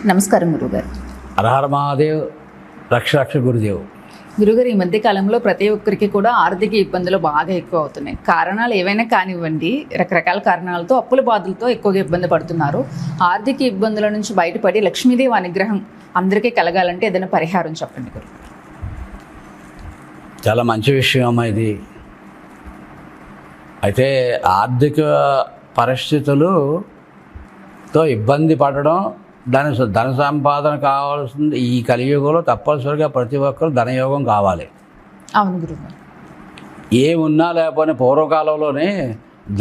నమస్కారం గురుగారు. హరహర మహాదేవ్, రక్ష రక్ష గురుదేవ్. గురుగారు, ఈ మధ్య కాలంలో ప్రతి ఒక్కరికి కూడా ఆర్థిక ఇబ్బందులు బాగా ఎక్కువ అవుతున్నాయి. కారణాలు ఏవైనా కానివ్వండి, రకరకాల కారణాలతో అప్పుల బాధలతో ఎక్కువగా ఇబ్బంది పడుతున్నారు. ఆర్థిక ఇబ్బందుల నుంచి బయటపడి లక్ష్మీదేవి అనుగ్రహం అందరికీ కలగాలంటే ఏదైనా పరిహారం చెప్పండి గురు. చాలా మంచి విషయం అమ్మా ఇది. అయితే ఆర్థిక పరిస్థితులతో ఇబ్బంది పడడం, ధన సంపాదన కావాల్సింది ఈ కలియుగంలో తప్పనిసరిగా ప్రతి ఒక్కరు ధనయోగం కావాలి. అవును గురుగారు. ఏమున్నా లేకపోయినా పూర్వకాలంలోనే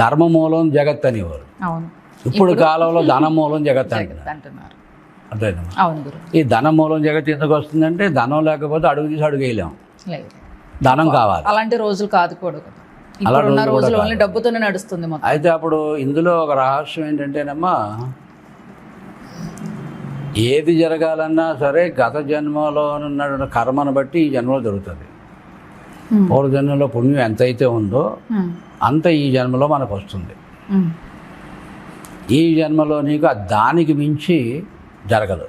ధర్మమూలం జగత్ అనేవారు. అవును. ఇప్పుడు కాలంలో ధనమూలం జగత్ అంటున్నారు. అంతేనమ్మా. అవును గురు. ఈ ధనమూలం జగత్ ఎందుకు వస్తుందంటే ధనం లేకపోతే అడుగు తీసి అడుగు వేయలేం. లేదు, ధనం కావాలి. అలాంటి రోజులు కాదు కూడా కదా. ఇప్పుడున్న రోజులు ఓన్లీ డబ్బుతోనే నడుస్తుంది మొత్తం. అయితే అప్పుడు ఇందులో ఒక రహస్యం ఏంటంటేనమ్మా, ఏది జరగాలన్నా సరే గత జన్మలో ఉన్న కర్మను బట్టి ఈ జన్మలో జరుగుతుంది. పూర్వ జన్మలో పుణ్యం ఎంతైతే ఉందో అంత ఈ జన్మలో మనకు వస్తుంది. ఈ జన్మలో నీకు దానికి మించి జరగదు.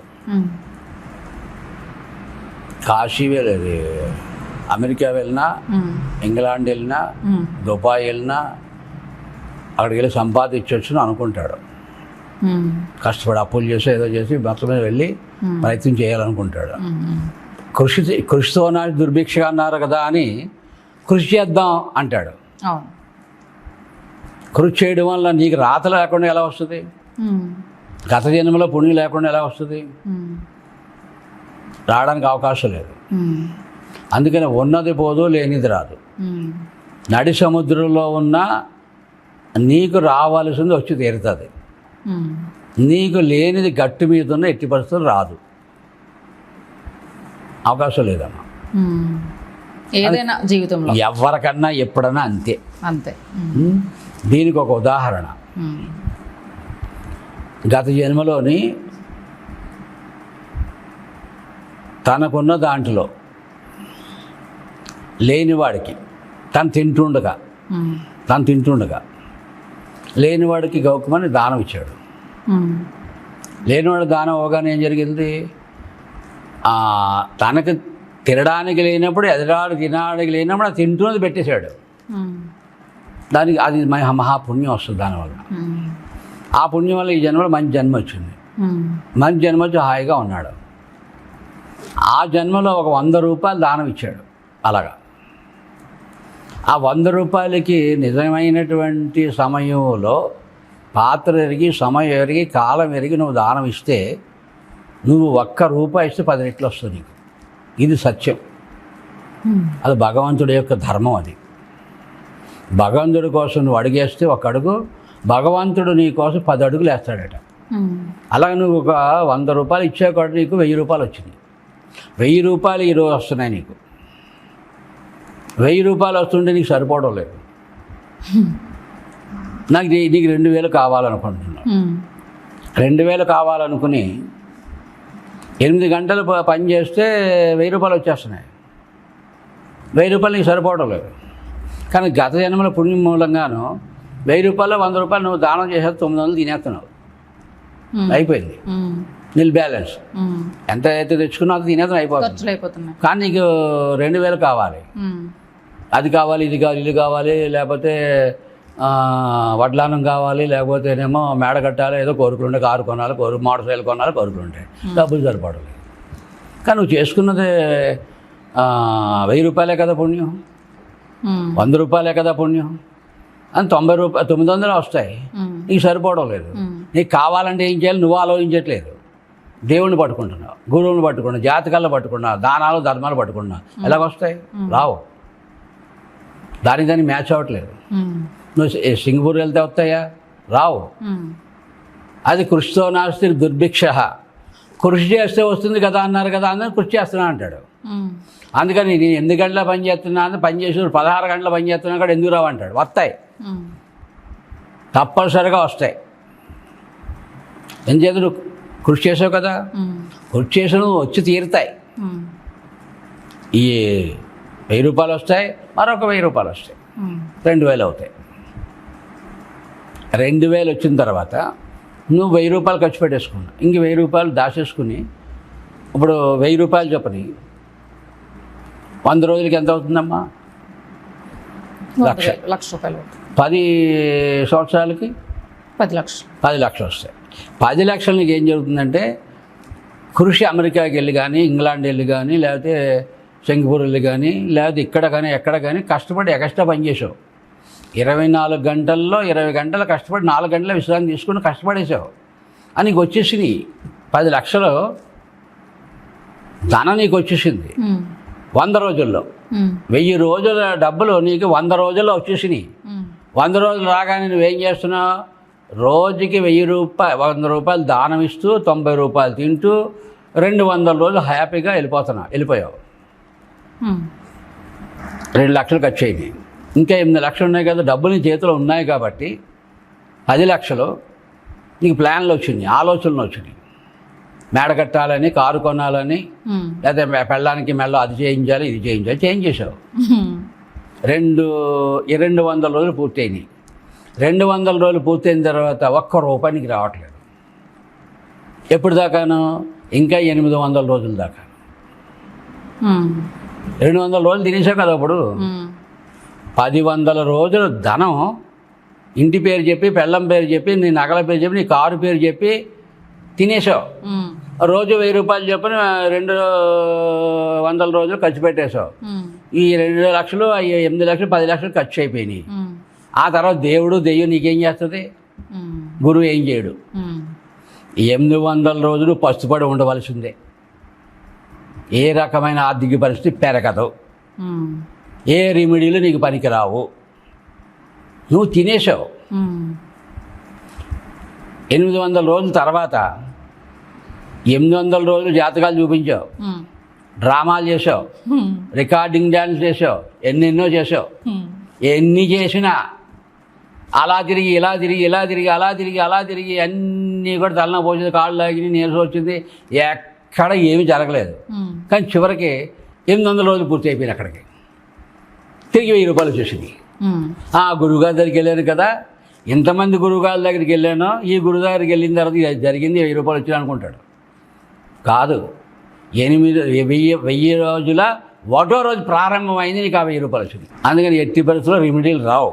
కాశీ వెళ్ళేది, అమెరికా వెళ్ళినా, ఇంగ్లాండ్ వెళ్ళినా, దుబాయ్ వెళ్ళినా అక్కడికి వెళ్ళి సంపాదించవచ్చు అనుకుంటాడు. కష్టపడి అప్పులు చేసి ఏదో చేసి మొత్తం మీద వెళ్ళి ప్రయత్నం చేయాలనుకుంటాడు. కృషితో నాటి దుర్భిక్ష అన్నారు కదా అని కృషి చేద్దాం అంటాడు. కృషి చేయడం వల్ల నీకు రాత లేకుండా ఎలా వస్తుంది? గత జన్మలో పుణ్యం లేకుండా ఎలా వస్తుంది? రావడానికి అవకాశం లేదు. అందుకని ఉన్నది పోదు, లేనిది రాదు. నడి సముద్రంలో ఉన్న నీకు రావాల్సింది వచ్చి తీరుతుంది. నీకు లేనిది గట్టు మీద ఉన్న ఎట్టి పరిస్థితులు రాదు, అవకాశం లేదమ్మా. ఏదైనా జీవితంలో ఎవరికన్నా ఎప్పుడన్నా అంతే. అంతే. దీనికి ఒక ఉదాహరణ, గత జన్మలోని తనకున్న దాంట్లో లేనివాడికి తను తింటుండగా లేనివాడికి గౌకమని దానం ఇచ్చాడు. లేనివాడు దానం అవగానే ఏం జరిగింది? తనకు తినడానికి లేనప్పుడు ఎదురాడు తినడానికి లేనప్పుడు తింటున్నది పెట్టేశాడు. దానికి అది మహాపుణ్యం వస్తుంది. దానివల్ల ఆ పుణ్యం వల్ల ఈ జన్మలో మంచి జన్మ వచ్చింది. మంచి జన్మ వచ్చి హాయిగా ఉన్నాడు. ఆ జన్మలో ఒక 100 రూపాయలు దానం ఇచ్చాడు. అలాగా ఆ 100 రూపాయలకి నిజమైనటువంటి సమయంలో పాత్ర ఎరిగి, సమయం ఎరిగి, కాలం ఎరిగి నువ్వు దానం ఇస్తే నువ్వు 1 రూపాయి ఇస్తే 10 రెట్లు వస్తుంది నీకు. ఇది సత్యం. అది భగవంతుడి యొక్క ధర్మం. అది భగవంతుడి కోసం నువ్వు అడుగేస్తే 1 అడుగు, భగవంతుడు నీ కోసం 10 అడుగులు వేస్తాడట. అలాగే నువ్వు ఒక 100 రూపాయలు ఇచ్చే కూడా నీకు 1000 రూపాయలు వచ్చింది. 1000 రూపాయలు ఈరోజు వస్తున్నాయి నీకు. 1000 రూపాయలు వస్తుంటే నీకు సరిపోవడం లేదు. నీకు 2000 కావాలనుకుంటున్నావు. 2000 కావాలనుకుని 8 గంటలు పని చేస్తే 1000 రూపాయలు వచ్చేస్తున్నాయి. 1000 రూపాయలు నీకు సరిపోవడం లేదు. కానీ గత జన్మల పుణ్యం మూలంగాను 1000 రూపాయలు 100 రూపాయలు నువ్వు దానం చేసేది 900 తినేస్తున్నావు. అయిపోయింది నీళ్ళు బ్యాలెన్స్. ఎంత అయితే తెచ్చుకున్నా అది తినేతను అయిపోతుంది. కానీ నీకు 2000 కావాలి. అది కావాలి, ఇది కావాలి, ఇల్లు కావాలి, లేకపోతే వడ్లానం కావాలి, లేకపోతేనేమో మేడ కట్టాలి, ఏదో కోరికలు ఉంటాయి. కారు కొనాలి, మోటార్ సైకిల్ కొనాలి, కోరికలు ఉంటాయి. డబ్బులు సరిపడాలి. కానీ నువ్వు చేసుకున్నది 1000 రూపాయలే కదా పుణ్యం, 100 రూపాయలే కదా పుణ్యం అని 900 వస్తాయి. నీకు సరిపోవడం లేదు. నీకు కావాలంటే ఏం చేయాలి నువ్వు ఆలోచించట్లేదు. దేవుణ్ణి పట్టుకుంటున్నావు, గురువుని పట్టుకున్నావు, జాతకాలను పట్టుకున్నావు, దానాలు ధర్మాలు పట్టుకున్నావు. ఎలాగొస్తాయి? రావు. దానికి మ్యాచ్ అవ్వట్లేదు. నువ్వు సింగపూర్ వెళ్తే వస్తాయా? రావు. అది కృషితో నాస్తి దుర్భిక్ష. కృషి చేస్తే వస్తుంది కదా అన్నారు కదా, అందరూ కృషి చేస్తున్నా అంటాడు. అందుకని నేను 8 గంటల పని చేస్తున్నా, పని చేసి 16 గంటల పని చేస్తున్నా కూడా ఎందుకు రావు అంటాడు. వస్తాయి, తప్పనిసరిగా వస్తాయి. ఎందుచేత నువ్వు కృషి చేసావు కదా, కృషి చేసి నువ్వు వచ్చి తీరుతాయి. ఈ 1000 రూపాయలు వస్తాయి, మరొక 1000 రూపాయలు వస్తాయి, 2000 అవుతాయి. 2000 వచ్చిన తర్వాత నువ్వు 1000 రూపాయలు ఖర్చు పెట్టేసుకున్నావు, ఇంక 1000 రూపాయలు దాచేసుకుని ఇప్పుడు 1000 రూపాయలు చెప్పని 100 రోజులకి ఎంత అవుతుందమ్మా? 1,00,000 రూపాయలు అవుతుంది. 10 సంవత్సరాలకి 10 లక్షలు. 10 లక్షలు వస్తాయి. 10 లక్షలు నీకు ఏం జరుగుతుందంటే కృషి అమెరికాకి వెళ్ళి కానీ, ఇంగ్లాండ్ వెళ్ళి కానీ, లేకపోతే సింగపూర్ వెళ్ళి కానీ, లేకపోతే ఇక్కడ కానీ ఎక్కడ కానీ కష్టపడి ఎక్స్ట్రా పని చేసావు. 24 గంటల్లో 20 గంటలు కష్టపడి 4 గంటల విశ్రాంతి తీసుకుని కష్టపడేసావు. అని నీకు వచ్చేసింది 10 లక్షలు ధనం నీకు వచ్చేసింది 100 రోజుల్లో. 1000 రోజుల డబ్బులు నీకు 100 రోజుల్లో వచ్చేసినాయి. 100 రోజులు రాగానే నువ్వేం చేస్తున్నావు? రోజుకి 100 రూపాయలు దానం ఇస్తూ 90 రూపాయలు తింటూ 200 రోజులు హ్యాపీగా వెళ్ళిపోయావు. 2 లక్షలు ఖర్చు అయినాయి. ఇంకా 8 లక్షలు ఉన్నాయి కదా, డబ్బులు నీ చేతిలో ఉన్నాయి కాబట్టి 10 లక్షలు నీకు ప్లాన్లు వచ్చినాయి, ఆలోచనలు వచ్చినాయి. మేడ కట్టాలని, కారు కొనాలని, లేకపోతే పెళ్ళానికి మెల్ల అది చేయించాలి, ఇది చేయించాలి, చేంజ్ చేసావు. 200 రోజులు పూర్తయినాయి. 200 రోజులు పూర్తయిన తర్వాత ₹1 నీకు రావట్లేదు. ఎప్పుడు దాకాను? ఇంకా 800 రోజుల దాకా. 200 రోజులు తినేసావు కదా. అప్పుడు 100 రోజులు ధనం ఇంటి పేరు చెప్పి, పెళ్ళం పేరు చెప్పి, నీ నగల పేరు చెప్పి, నీ కారు పేరు చెప్పి తినేసావు. రోజు 1000 రూపాయలు చెప్పని 200 రోజులు ఖర్చు పెట్టేశావు. ఈ 2 లక్షలు, 8 లక్షలు, 10 లక్షలు ఖర్చు అయిపోయినాయి. ఆ తర్వాత దెయ్యం నీకేం చేస్తుంది? గురువు ఏం చేయడు. 800 రోజులు పస్తుపడి ఉండవలసిందే. ఏ రకమైన ఆర్థిక పరిస్థితి పెరగదు, ఏ రెమెడీలు నీకు పనికిరావు. నువ్వు తినేసావు. 800 రోజుల తర్వాత 800 రోజులు జాతకాలు చూపించావు, డ్రామాలు చేసావు, రికార్డింగ్ డ్యాన్స్ చేసావు, ఎన్నెన్నో చేసావు. ఎన్ని చేసినా అలా తిరిగి ఇలా తిరిగి ఇలా తిరిగి అలా తిరిగి అలా తిరిగి అన్నీ కూడా తలన పోసింది, కాళ్ళు లాగినాయి, నీరసం వచ్చింది, ఎక్కడ ఏమీ జరగలేదు. కానీ చివరికి 800 రోజులు పూర్తి అయిపోయింది. అక్కడికి తిరిగి 1000 రూపాయలు వచ్చేసింది. గురువుగారి దగ్గరికి వెళ్ళాను కదా, ఇంతమంది గురువుగారి దగ్గరికి వెళ్ళానో, ఈ గురువు దగ్గరికి వెళ్ళిన తర్వాత ఇది జరిగింది, 1000 రూపాయలు వచ్చింది అనుకుంటాడు. కాదు, 1000 రోజుల 1వ రోజు ప్రారంభమైంది, నీకు 1000 రూపాయలు వచ్చింది. అందుకని ఎట్టి పరిస్థితుల్లో రెమెడీలు రావు.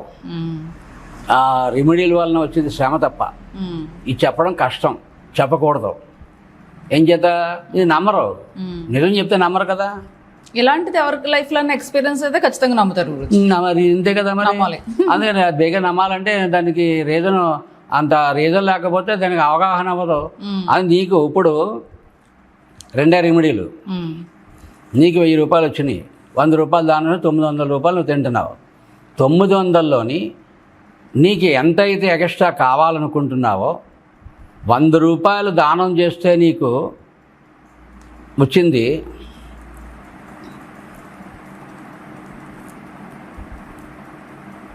ఆ రెమెడీల వలన వచ్చేది శ్రమ తప్ప. ఇది చెప్పడం కష్టం, చెప్పకూడదు. ఏం చేత? ఇది నమ్మరు. నిజం చెప్తే నమ్మరు కదా. ఇలాంటిది ఎవరికి లైఫ్లో ఎక్స్పీరియన్స్ అయితే ఖచ్చితంగా నమ్ముతారు. మరి ఇంతే కదా. మరి అందుకని బేగా నమ్మాలంటే దానికి అంత రీజన్ లేకపోతే దానికి అవగాహన అవ్వదు. అది నీకు ఇప్పుడు 2 రెమెడీలు, నీకు 1000 రూపాయలు వచ్చినాయి. 100 రూపాయలు దానిలో 900 రూపాయలు నువ్వు తింటున్నావు. 900లోని నీకు ఎంతైతే ఎక్స్ట్రా కావాలనుకుంటున్నావో 100 రూపాయలు దానం చేస్తే నీకు వచ్చింది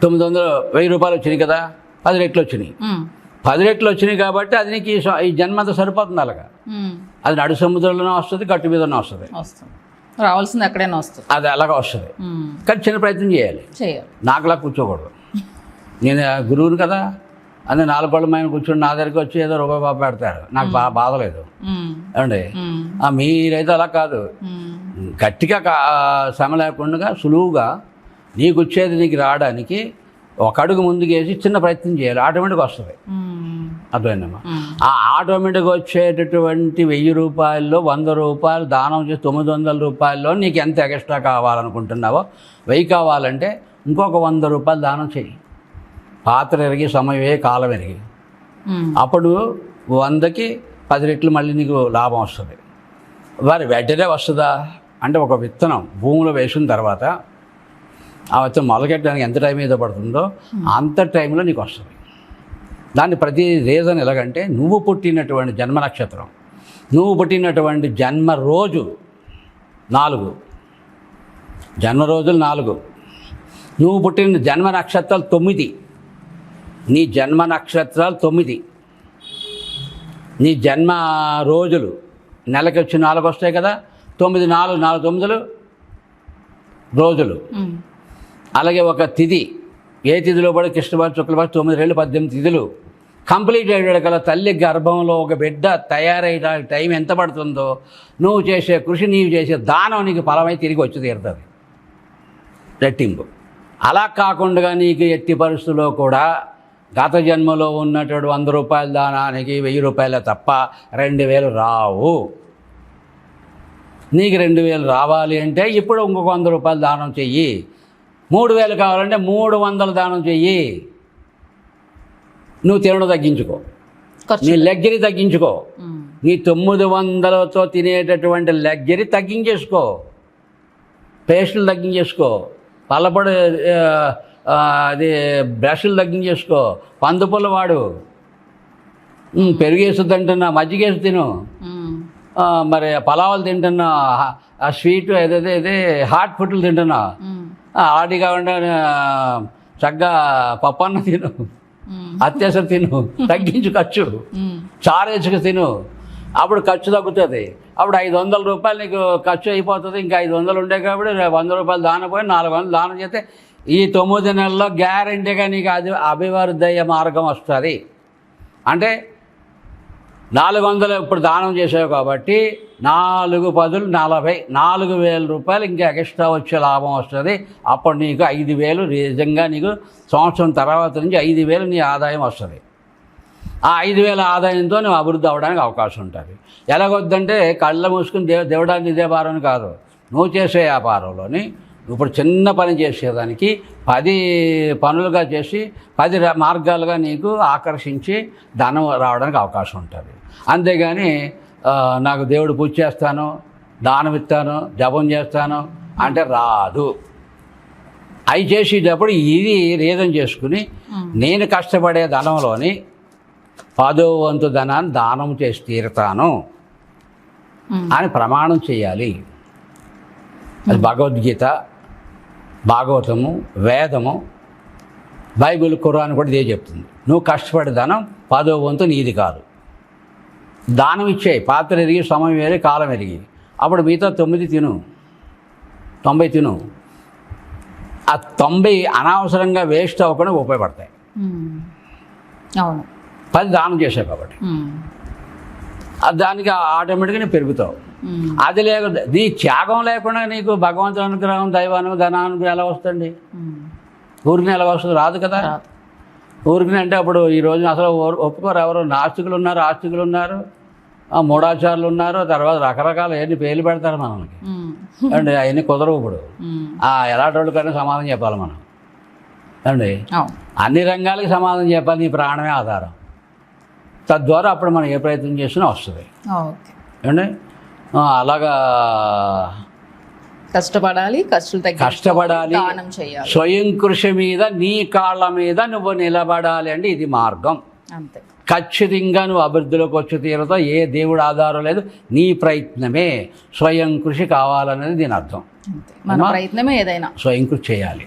1000 రూపాయలు వచ్చినాయి కదా, 10 రెట్లు వచ్చినాయి. 10 రెట్లు వచ్చినాయి కాబట్టి అది నీకు ఈ జన్మంతా సరిపోతుంది. అలాగా అది నడు సముద్రంలోనే వస్తుంది, గట్టు మీదనే వస్తుంది, రావాల్సింది ఎక్కడైనా వస్తుంది. అది అలాగా వస్తుంది. కానీ చిన్న ప్రయత్నం చేయాలి. నాకులా కూర్చోకూడదు. నేను గురువుని కదా, అదే 4 పళ్ళ మైన కూర్చొని నా దగ్గరికి వచ్చి ఏదో రూపాయి పెడతారు, నాకు బాధలేదు. ఏమండి, మీరైతే అలా కాదు. గట్టిగా శ్రమ లేకుండా సులువుగా నీకు వచ్చేది నీకు రావడానికి ఒక అడుగు ముందుకేసి చిన్న ప్రయత్నం చేయాలి, ఆటోమేటిక్గా వస్తుంది. అర్థమైందమ్మా? ఆ ఆటోమేటిక్గా వచ్చేటటువంటి 1000 రూపాయల్లో 100 రూపాయలు దానం చేసి 900 రూపాయల్లో నీకు ఎంత ఎక్స్ట్రా కావాలనుకుంటున్నావో, 1000 కావాలంటే ఇంకొక 100 రూపాయలు దానం చేయి. పాత్ర ఎరిగి సమయమే కాలం ఎరిగి, అప్పుడు 100కి 10 రెట్లు మళ్ళీ నీకు లాభం వస్తుంది. మరి వెంటనే వస్తుందా అంటే, ఒక విత్తనం భూమిలో వేసిన తర్వాత ఆ విత్తనం మొలకెట్టడానికి ఎంత టైం ఏదో పడుతుందో అంత టైంలో నీకు వస్తుంది. దాన్ని ప్రతి రీజన్ ఎలాగంటే, నువ్వు పుట్టినటువంటి జన్మ నక్షత్రం, నువ్వు పుట్టినటువంటి జన్మ రోజు 4, జన్మ రోజులు 4, నువ్వు పుట్టిన జన్మ నక్షత్రాలు 9, నీ జన్మ నక్షత్రాలు 9, నీ జన్మ రోజులు నెలకి వచ్చి 4 వస్తాయి కదా, 9 4 9 రోజులు. అలాగే ఒక తిథి, ఏ తిథిలో పడి కృష్ణపక్ష శుక్లపక్ష 9 రెళ్ళు 18 తిథులు కంప్లీట్ అయ్యే కల తల్లి గర్భంలో ఒక బిడ్డ తయారయ్యడానికి టైం ఎంత పడుతుందో నువ్వు చేసే కృషి, నీవు చేసే దానం నీకు ఫలమై తిరిగి వచ్చి తీరుతుంది, రెట్టింపు. అలా కాకుండా నీకు ఎట్టి పరిస్థితుల్లో కూడా గత జన్మలో ఉన్నటువంటి 100 రూపాయల దానానికి 1000 రూపాయలే తప్ప 2000 రావు. నీకు 2000 రావాలి అంటే ఇప్పుడు ఇంకొక 100 రూపాయలు దానం చెయ్యి. 3000 కావాలంటే 300 దానం చెయ్యి. నువ్వు తినడం తగ్గించుకో, నీ లగ్జరీ తగ్గించుకో, నీ 900లతో తినేటటువంటి లగ్జరీ తగ్గించేసుకో, పేస్టులు తగ్గించేసుకో, పళ్ళపొడి అది బ్రష్లు తగ్గించేసుకో, పందుపుల్ల వాడు, పెరుగేసి తింటున్నా, మజ్జిగేసి తిను, మరి పలావులు తింటున్నా, ఆ స్వీట్ ఏదైతే హాట్ ఫుడ్లు తింటున్నా, ఆడి కాకుండా చక్కగా పప్పన్న తిను, అత్యవసరం తిను, తగ్గించు ఖర్చు, చారేసుకు తిను, అప్పుడు ఖర్చు తగ్గుతుంది. అప్పుడు 500 రూపాయలు నీకు ఖర్చు అయిపోతుంది. ఇంకా 500 ఉండే కాబట్టి 100 రూపాయలు దానం పోయి 400 దానం చేస్తే ఈ 9 నెలల్లో గ్యారంటీగా నీకు అభివృద్ధి మార్గం వస్తుంది. అంటే 400 ఇప్పుడు దానం చేసావు కాబట్టి 4 10 40, 4000 రూపాయలు ఇంకా ఎక్స్ట్రా వచ్చే లాభం వస్తుంది. అప్పుడు నీకు 5000 నిజంగా నీకు సంవత్సరం తర్వాత నుంచి 5000 నీ ఆదాయం వస్తుంది. ఆ 5000 ఆదాయంతో నువ్వు అభివృద్ధి అవ్వడానికి అవకాశం ఉంటుంది. ఎలాగొద్దంటే కళ్ళ మూసుకుని దేవుడానికి ఇదే భారం కాదు. నువ్వు చేసే వ్యాపారంలోని ఇప్పుడు చిన్న పని చేసేదానికి 10 పనులుగా చేసి 10 మార్గాలుగా నీకు ఆకర్షించి ధనం రావడానికి అవకాశం ఉంటుంది. అంతేగాని నాకు దేవుడు పూజ చేస్తాను, దానం ఇస్తాను, జపం చేస్తాను అంటే రాదు. అవి చేసేటప్పుడు ఇది రీజన్ చేసుకుని నేను కష్టపడే ధనంలోని 10వ వంతు ధనాన్ని దానం చేసి తీరుతాను అని ప్రమాణం చేయాలి. అది భగవద్గీత, భాగవతము, వేదము, బైబిల్, ఖురాన్ కూడా ఇదే చెప్తుంది. నువ్వు కష్టపడే ధనం 10వ వంతు నీది కాదు. దానం ఇచ్చేయి, పాత్ర ఎరిగి సమయం ఎరిగి కాలం ఎరిగి. అప్పుడు మిగతా 9 తిను, 90 తిను. ఆ 90 అనవసరంగా వేస్ట్ అవ్వకుండా ఉపయోగపడతాయి. అవును, 10 దానం చేసావు కాబట్టి దానికి ఆటోమేటిక్గా నేను పెరుగుతావు. అది లేకుండా నీ త్యాగం లేకుండా నీకు భగవంతుని అనుగ్రహం, దైవానుగ్రహం, ధనానుగ్రహం ఎలా వస్తుంది? ఊరిని ఎలా వస్తుంది? రాదు కదా. ఊరికి అంటే అప్పుడు ఈ రోజున అసలు ఒప్పుకోరు ఎవరు. నాస్తికులు ఉన్నారు, ఆస్తికులు ఉన్నారు, మూఢాచారులు ఉన్నారు, తర్వాత రకరకాల ఎన్ని పేర్లు పెడతారు మనకి. అండి అవన్నీ కుదరవు. ఇప్పుడు ఎలాంటి వాళ్ళకైనా సమాధానం చెప్పాలి మనం అండి. అన్ని రంగాలకి సమాధానం చెప్పాలి. నీ ప్రాణమే ఆధారం. తద్వారా అప్పుడు మనం ఏ ప్రయత్నం చేసినా వస్తుంది అండి. అలాగా కష్టపడాలి, కష్టపడాలి, స్వయం కృషి మీద నీ కాళ్ళ మీద నువ్వు నిలబడాలి. అంటే ఇది మార్గం. అంతే. ఖచ్చితంగా నువ్వు అభివృద్ధిలోకి వచ్చి తీరుతో. ఏ దేవుడు ఆధారం లేదు, నీ ప్రయత్నమే. స్వయం కృషి కావాలనేది దీని అర్థం. మన ప్రయత్నమే ఏదైనా స్వయం కృషి చేయాలి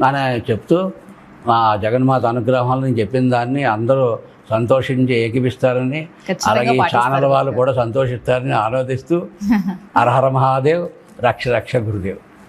అని చెప్తూ జగన్మాత అనుగ్రహం నేను చెప్పిన దాన్ని అందరూ సంతోషించి ఏకీపిస్తారని, అలాగే ఈ ఛానల్ వాళ్ళు కూడా సంతోషిస్తారని ఆరాధిస్తూ హర హర మహాదేవ్, రక్ష రక్ష గురుదేవ్.